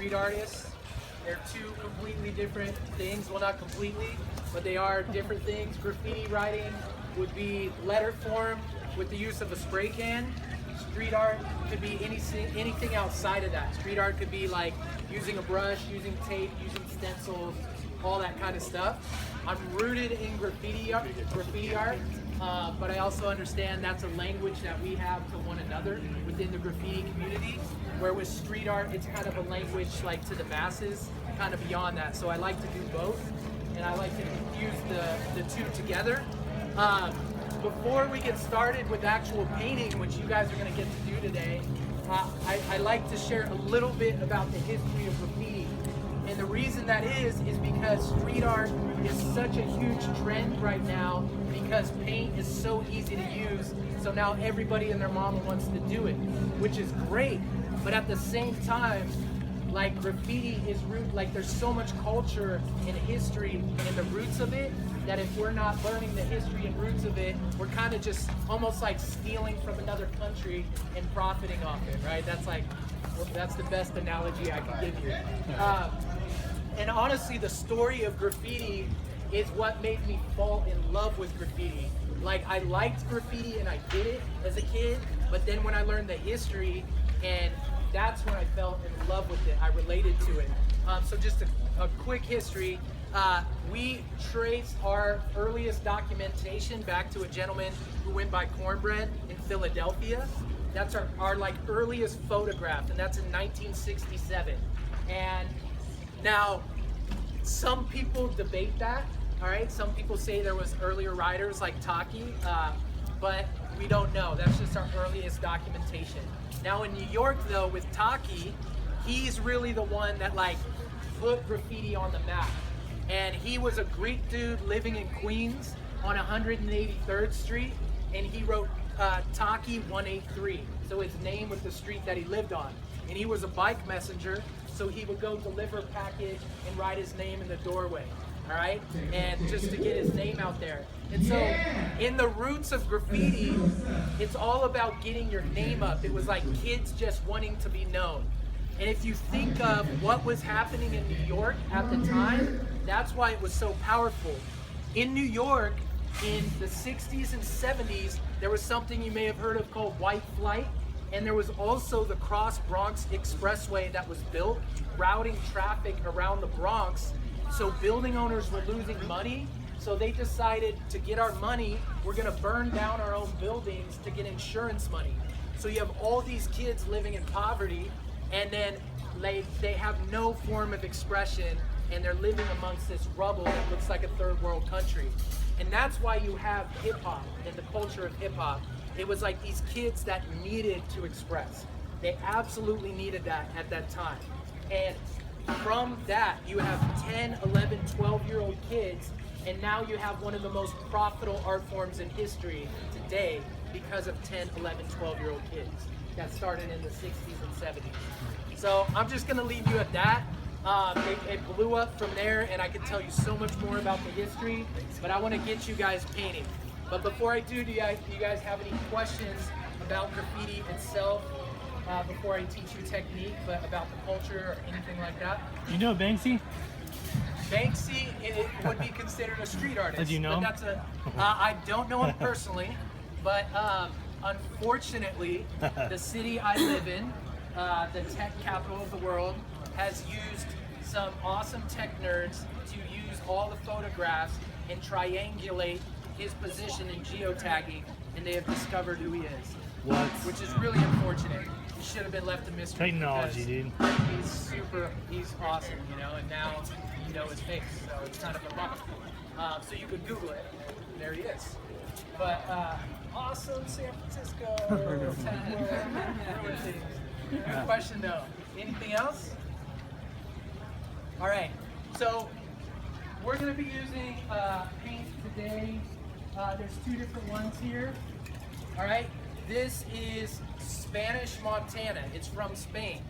street artists. They're two completely different things. Well, not completely, but they are different things. Graffiti writing would be letter form with the use of a spray can. Street art could be anything outside of that. Street art could be like using a brush, using tape, using stencils, all that kind of stuff. I'm rooted in graffiti art, but I also understand that's a language that we have to one another within the graffiti community, where with street art, it's kind of a language like to the masses, kind of beyond that. So I like to do both, and I like to fuse the two together. Before we get started with actual painting, which you guys are going to get to do today, I like to share a little bit about the history of graffiti. And the reason that is because street art is such a huge trend right now because paint is so easy to use. So now everybody and their mama wants to do it, which is great. But at the same time, like graffiti is like there's so much culture and history in the roots of it that if we're not learning the history and roots of it, we're kind of just almost like stealing from another country and profiting off it, right? That's the best analogy I can give you. And honestly, the story of graffiti is what made me fall in love with graffiti. Like, I liked graffiti and I did it as a kid, but then when I learned the history, and that's when I fell in love with it. I related to it. So just a quick history. We traced our earliest documentation back to a gentleman who went by Cornbread in Philadelphia. That's our like earliest photograph, and that's in 1967. And now, some people debate that, all right? Some people say there was earlier writers like Taki, but we don't know. That's just our earliest documentation. Now in New York though, with Taki, he's really the one that like put graffiti on the map. And he was a Greek dude living in Queens on 183rd Street, and he wrote Taki 183. So his name was the street that he lived on. And he was a bike messenger, so he would go deliver a package and write his name in the doorway, all right? And just to get his name out there. And so in the roots of graffiti, it's all about getting your name up. It was like kids just wanting to be known. And if you think of what was happening in New York at the time, that's why it was so powerful. In New York, in the 60s and 70s, there was something you may have heard of called white flight. And there was also the Cross Bronx Expressway that was built, routing traffic around the Bronx. So building owners were losing money. So they decided to get our money, we're gonna burn down our own buildings to get insurance money. So you have all these kids living in poverty, and then they have no form of expression, and they're living amongst this rubble that looks like a third world country. And that's why you have hip hop and the culture of hip hop. It was like these kids that needed to express. They absolutely needed that at that time. And from that, you have 10, 11, 12-year-old kids, and now you have one of the most profitable art forms in history today because of 10, 11, 12-year-old kids that started in the 60s and 70s. So I'm just gonna leave you at that. It blew up from there, and I could tell you so much more about the history, but I wanna get you guys painting. But before I do you guys have any questions about graffiti itself, before I teach you technique, but about the culture or anything like that? You know Banksy? Banksy it would be considered a street artist. Did you know but him? I don't know him personally, but unfortunately, the city I live in, the tech capital of the world, has used some awesome tech nerds to use all the photographs and triangulate his position in geotagging, and they have discovered who he is. What? Which is really unfortunate. He should have been left a mystery. Technology, dude. He's awesome, you know, and now you know his face, so it's kind of a bummer. So you could Google it. There he is. But awesome San Francisco. Good question though. Anything else? All right. So we're going to be using paint today. There's two different ones here. All right. This is Spanish Montana. It's from Spain.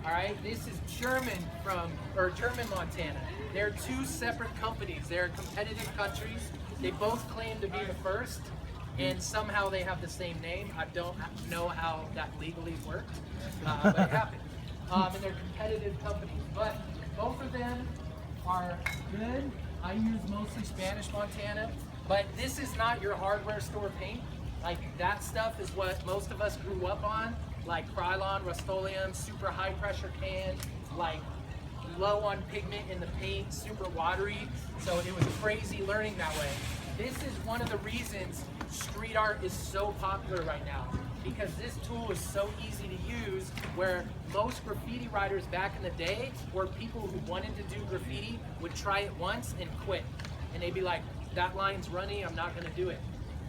All right. This is German Montana. They're two separate companies. They're competitive countries. They both claim to be the first, and somehow they have the same name. I don't know how that legally worked, but it happened. and they're competitive companies. But both of them are good. I use mostly Spanish Montana, but this is not your hardware store paint. Like that stuff is what most of us grew up on, like Krylon, Rust-Oleum, super high pressure can, like low on pigment in the paint, super watery. So it was crazy learning that way. This is one of the reasons street art is so popular right now, because this tool is so easy to use, where most graffiti writers back in the day were people who wanted to do graffiti, would try it once and quit. And they'd be like, that line's runny, I'm not gonna do it.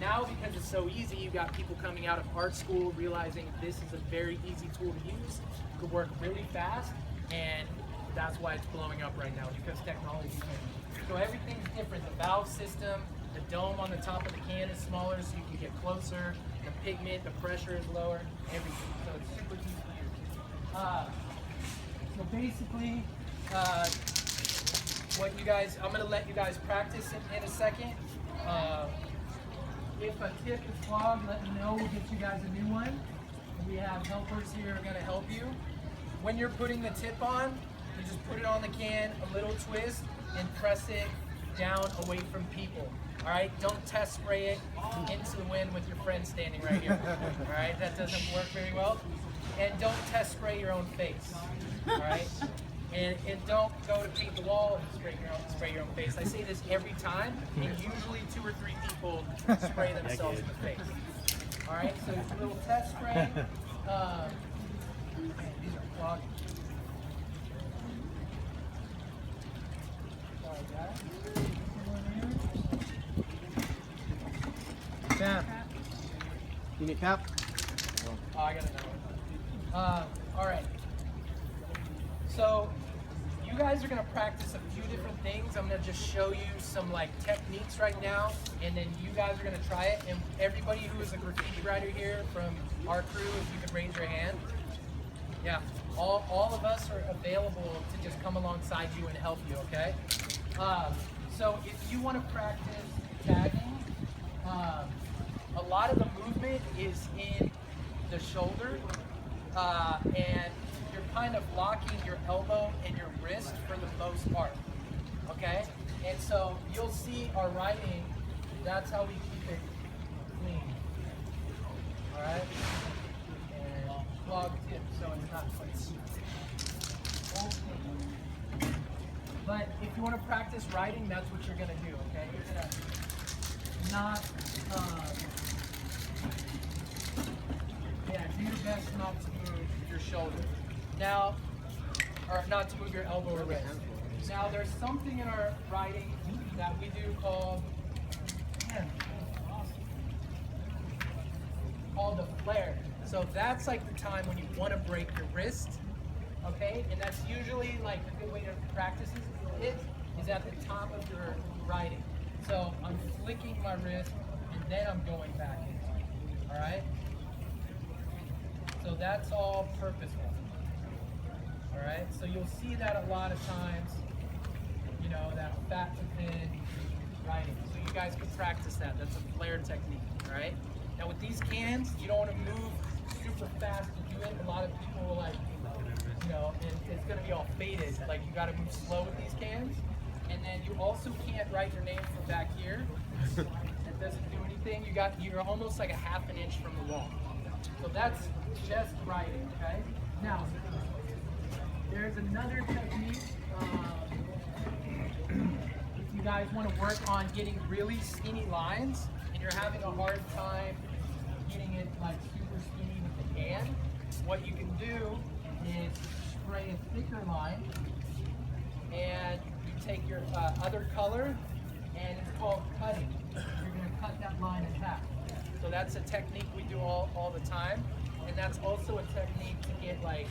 Now, because it's so easy, you got people coming out of art school realizing this is a very easy tool to use, could work really fast, and that's why it's blowing up right now, because technology changed. So everything's different. The valve system, the dome on the top of the can is smaller so you can get closer. The pigment, the pressure is lower, everything. So it's super easy to use. So basically, what you guys, I'm gonna let you guys practice in a second. If a tip is clogged, let me know, we'll get you guys a new one. We have helpers here who are gonna help you. When you're putting the tip on, you just put it on the can, a little twist, and press it down away from people. All right, don't test spray it into the wind with your friend standing right here. All right, that doesn't work very well. And don't test spray your own face. All right, and don't go to paint the wall and spray your own face. I say this every time, and usually 2 or 3 people spray themselves in the face. All right, so it's a little test spray. These are clogged. Sorry, guys. Cap. You need cap? Oh, I got another one. All right. So you guys are gonna practice a few different things. I'm gonna just show you some like techniques right now, and then you guys are gonna try it. And everybody who is a graffiti writer here from our crew, if you could raise your hand. Yeah, all of us are available to just come alongside you and help you, okay? So if you wanna practice tagging, a lot of the movement is in the shoulder, and you're kind of locking your elbow and your wrist for the most part, okay? And so you'll see our writing, that's how we keep it clean, all right? And clog tip, so it's not quite okay. But if you want to practice writing, that's what you're gonna do, okay? You're gonna not, do your best not to move your shoulder. Now, or not to move your elbow or wrist. Now, there's something in our writing that we do called the flare. So that's like the time when you want to break your wrist, okay? And that's usually like a good way to practice it is at the top of your writing. So I'm flicking my wrist and then I'm going back in, all right? So that's all purposeful, all right? So you'll see that a lot of times, you know, that fat to thin writing. So you guys can practice that. That's a flare technique, all right? Now with these cans, you don't want to move super fast to do it. A lot of people will like, you know, it's gonna be all faded. Like you gotta move slow with these cans. And then you also can't write your name from back here. It doesn't do anything. You're almost like a half an inch from the wall. So that's just writing, okay? Now, there's another technique. If you guys want to work on getting really skinny lines and you're having a hard time getting it like super skinny with the can, what you can do is spray a thicker line and you take your other color and it's called cutting. You're going to cut that line in half. So that's a technique we do all the time, and that's also a technique to get like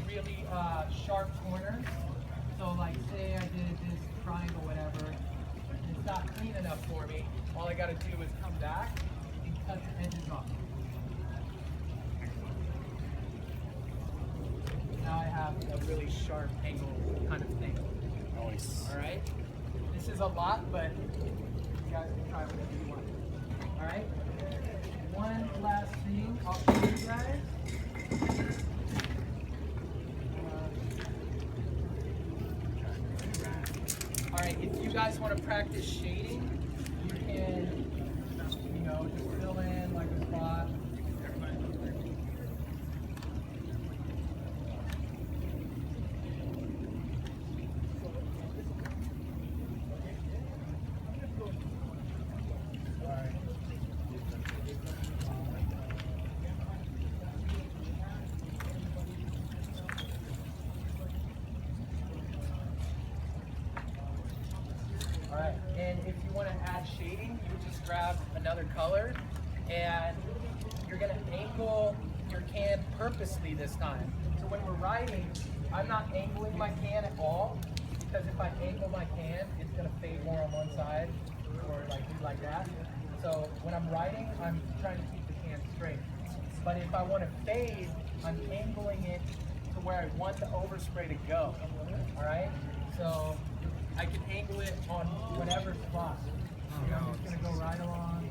really sharp corners. So like say I did this triangle, whatever, and it's not clean enough for me. All I got to do is come back and cut the edges off. Now I have a really sharp angle kind of thing. Nice. All right. This is a lot, but you guys can try whatever you want. All right. One last thing I'll show you guys. right, if you guys want to practice shading, you can, just fill in like a spot. Alright, and if you want to add shading, you just grab another color and you're going to angle your can purposely this time. So when we're writing, I'm not angling my can at all, because if I angle my can, it's going to fade more on one side or like that. So when I'm writing, I'm trying to keep the can straight. But if I want to fade, I'm angling it to where I want the overspray to go. Alright? So I can angle it on whatever spot. I'm just going to go right along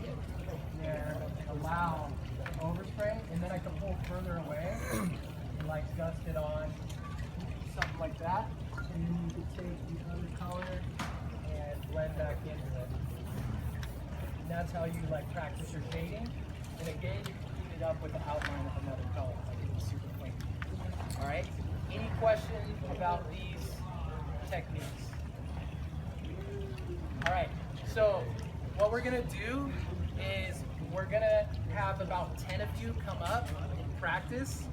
there, allow overspray, and then I can pull further away and like dust it on, something like that. And then you can take the other color and blend back into it. And that's how you like practice your shading. And again, you can clean it up with the outline of another color. Like it's super clean. All right. Any questions about these techniques? All right, so what we're gonna do is we're gonna have about 10 of you come up and practice,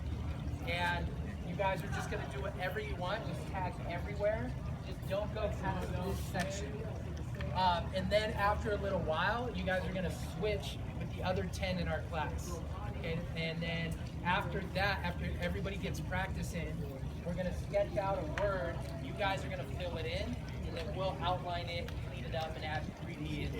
and you guys are just gonna do whatever you want, just tag everywhere, just don't go past this section. And then after a little while, you guys are gonna switch with the other 10 in our class. Okay? And then after that, after everybody gets practice in, we're gonna sketch out a word, you guys are gonna fill it in, and then we'll outline it, clean it up, and add 3D in